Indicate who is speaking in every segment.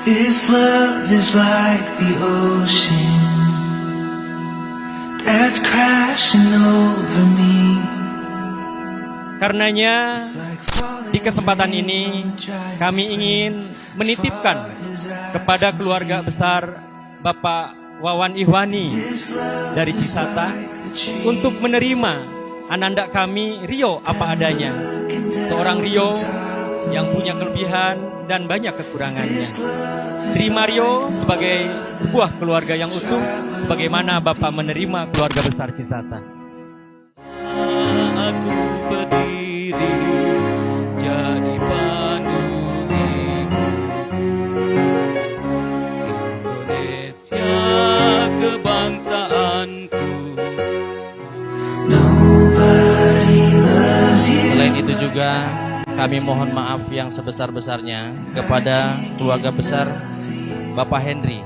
Speaker 1: This love is like the ocean that's crashing over me.
Speaker 2: Karenanya, di kesempatan ini kami ingin menitipkan kepada keluarga besar Bapak Wawan Ihwani dari Cisata untuk menerima ananda kami Rio apa adanya. Seorang Rio yang punya kelebihan dan banyak kekurangannya. Terima Rio sebagai sebuah keluarga yang utuh, sebagaimana Bapak menerima keluarga besar Cisata.
Speaker 3: Aku berdiri jadi pandu hidupku, Indonesia kebangsaanku.
Speaker 1: Nobody loves you.
Speaker 4: Selain itu juga kami mohon maaf yang sebesar-besarnya kepada keluarga besar Bapak Henry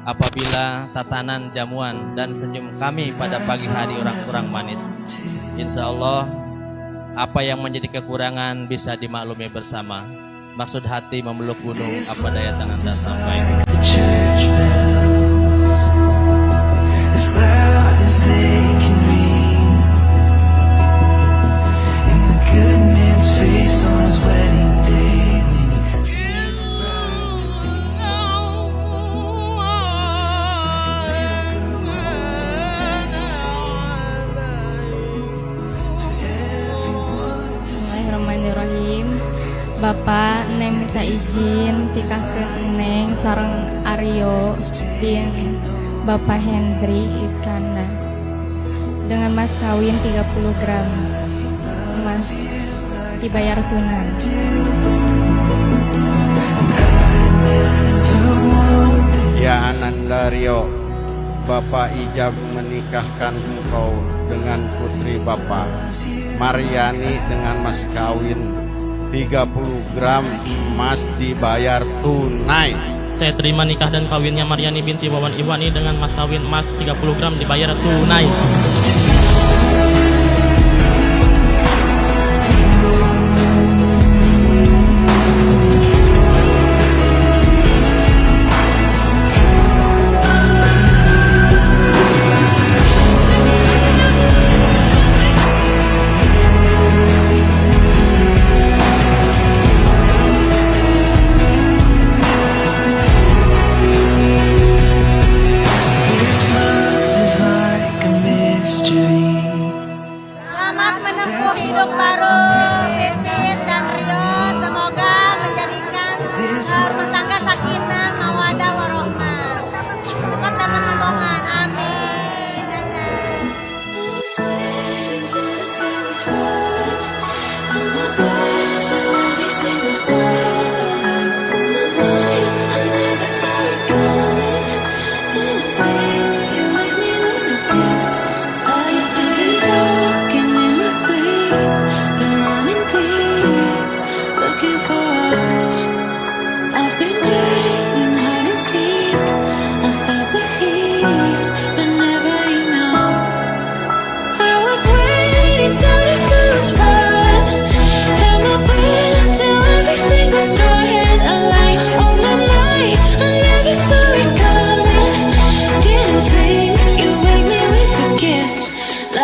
Speaker 4: apabila tatanan jamuan dan senyum kami pada pagi hari kurang manis. Insya Allah apa yang menjadi kekurangan bisa dimaklumi bersama. Maksud hati memeluk gunung, apa daya tangan tak sampai.
Speaker 1: The church bells, as loud as they can ring, in the good man's face on his wedding day, when he sees his bride to be. It's like a little girl holding his hand, for everyone to see.
Speaker 5: Bismillahirrahmanirrahim. Bapak, Neng minta izin tikahkeun Neng sareng Aryo bin Bapak Hendri Iskandar dengan mas kawin 30 gram emas dibayar tunai.
Speaker 6: Ya Ananda Rio, Bapak ijab menikahkan engkau dengan putri Bapak Mariani dengan mas kawin 30 gram emas dibayar tunai.
Speaker 7: Saya terima nikah dan kawinnya Mariani binti Wawan Ihwani dengan mas kawin emas 30 gram dibayar tunai.
Speaker 1: This love is like a mystery.
Speaker 8: Selamat menempuh hidup baru Pipit dan Rio. Semoga menjadikan rumah tangga sakinah, mawadah, warohmah. Cepat dapat rombongan. Amin.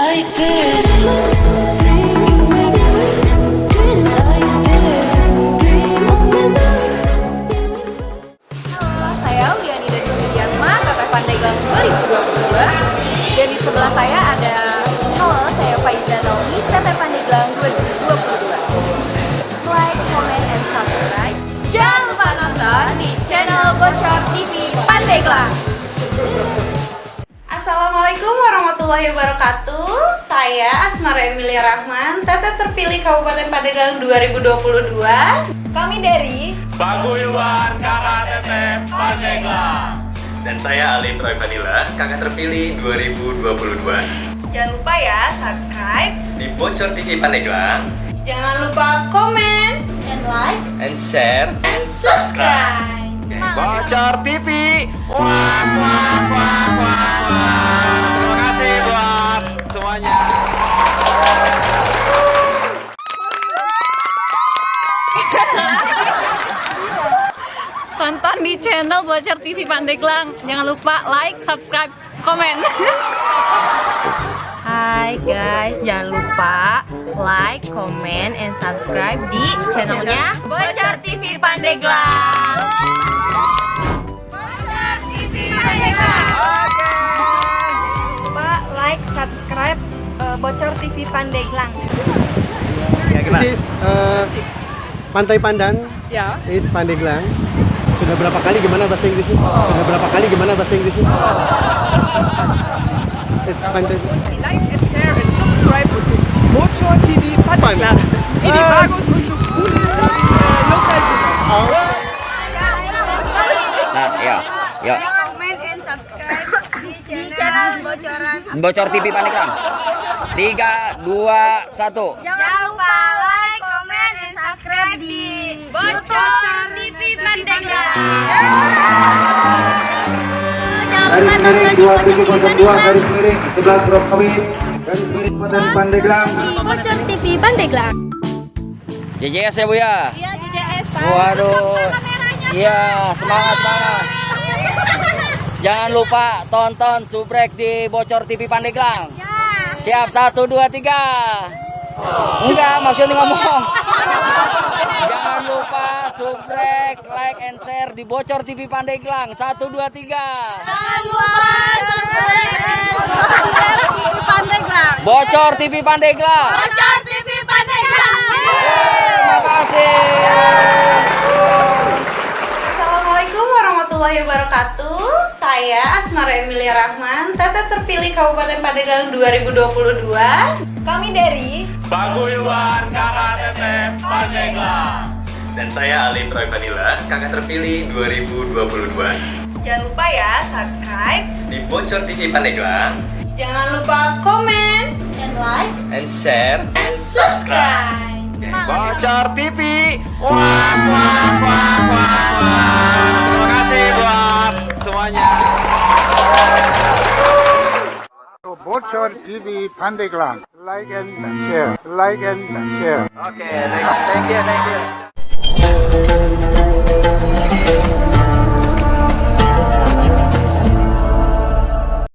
Speaker 8: Like this. Halo, saya Uliani dari Widiatma, Teteh Pandeglang 2022. Dan di sebelah saya ada saya Faiza Naomi, Teteh Pandeglang 2022. Like, comment, and subscribe. Jangan lupa nonton di channel Bocor TV Pandeglang. Assalamualaikum warahmatullahi wabarakatuh. Saya Asmara Emilia Rahman, Teteh terpilih Kabupaten Pandeglang 2022. Kami dari
Speaker 9: Paguyuban Kakak Teteh Pandeglang.
Speaker 10: Dan saya Alif Roy Fadila, kakak terpilih 2022.
Speaker 8: Jangan lupa ya subscribe,
Speaker 10: Di Bocor TV Pandeglang,
Speaker 8: jangan lupa komen, and like,
Speaker 10: and share,
Speaker 8: and subscribe.
Speaker 9: Bocor TV. Wah, wah, wah, wah, wah. Terima kasih buat semuanya.
Speaker 11: Tonton di channel Bocor TV Pandeglang. Jangan lupa like, subscribe, komen.
Speaker 8: Hai guys, jangan lupa like, comment, and subscribe di channelnya Bocor TV Pandeglang. Bocor TV Pandeglang.
Speaker 11: Lupa like, subscribe Bocor TV Pandeglang.
Speaker 9: Ya gimana?
Speaker 12: This is Pantai Pandan
Speaker 11: Ya.
Speaker 12: is Pandeglang. Sudah berapa kali gimana bahasa Inggrisnya? Sudah berapa kali gimana bahasa Inggrisnya? It's Pantai.
Speaker 11: Like, share, and subscribe untuk Bocor TV Pandeglang. Ini bagus untuk lokal juga.
Speaker 9: Nah, ya.
Speaker 8: Comment and subscribe di channel Bocoran.
Speaker 9: Bocor TV Pandeglang. 3, 2, 1.
Speaker 8: Jangan lupa like, comment, and subscribe di Bocor TV Pandeglang.
Speaker 13: Garis miring 2702 garis miring 11 Rokawi garis miring Pandeglang.
Speaker 8: Bocor TV Pandeglang.
Speaker 9: JJS ya Bu ya.
Speaker 8: Iya, DJS.
Speaker 9: Waduh. Iya, semangat. Jangan lupa tonton subrek di Bocor TV Pandeglang. Siap 1, 2, 3. Enggak, maksudnya ngomong. Jangan lupa subrek, like, and share di Bocor TV Pandeglang. 1, 2, 3.
Speaker 8: Jangan lupa subscribe TV Pandeglang.
Speaker 9: Bocor TV Pandeglang.
Speaker 8: Bocor TV Pandeglang.
Speaker 9: Terima kasih.
Speaker 14: Assalamualaikum warahmatullahi wabarakatuh. Saya Asmara Emilia Rahman, Tata terpilih Kabupaten Pandeglang 2022. Kami dari
Speaker 10: Paguyuban Kakak FM Pandeglang. Dan saya Alif Roy Vanilla, kakak terpilih 2022.
Speaker 14: Jangan lupa ya subscribe,
Speaker 10: Di Bocor TV Pandeglang.
Speaker 14: jangan lupa komen, and like,
Speaker 10: And share.
Speaker 14: and subscribe.
Speaker 9: Bocor TV. Terima kasih buat semuanya.
Speaker 13: Bocor TV Pandeglang. Like and share. Like and share.
Speaker 9: Oke, thank you.